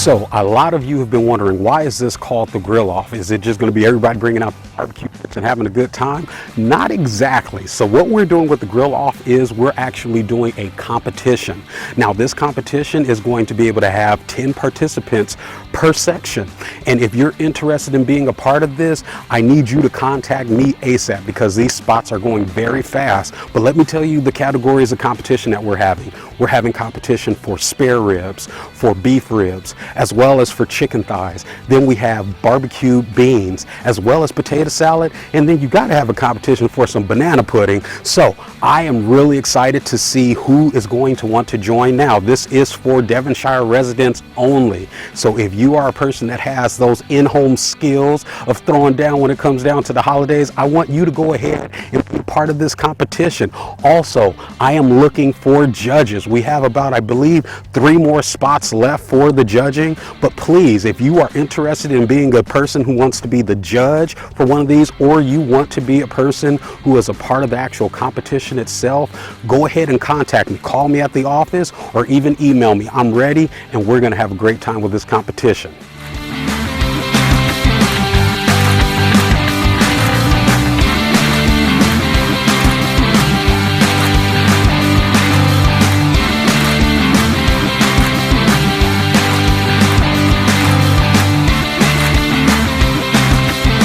So a lot of you have been wondering, why is this called the grill off? Is it just going to be everybody bringing out barbecue pits and having a good time? Not exactly. So what we're doing with the grill off is we're actually doing a competition. Now this competition is going to be able to have 10 participants per section. And if you're interested in being a part of this, I need you to contact me ASAP because these spots are going very fast. But let me tell you the categories of competition that we're having. We're having competition for spare ribs, for beef ribs, as well as for chicken thighs. Then we have barbecue beans, as well as potato salad. And then you got to have a competition for some banana pudding. So I am really excited to see who is going to want to join. Now, this is for Devonshire residents only. So if you are a person that has those in-home skills of throwing down when it comes down to the holidays, I want you to go ahead and be part of this competition. Also, I am looking for judges. We have about, I believe, 3 more spots left for the judging. But please, if you are interested in being a person who wants to be the judge for one of these, or you want to be a person who is a part of the actual competition itself, go ahead and contact me. Call me at the office or even email me. I'm ready, and we're going to have a great time with this competition.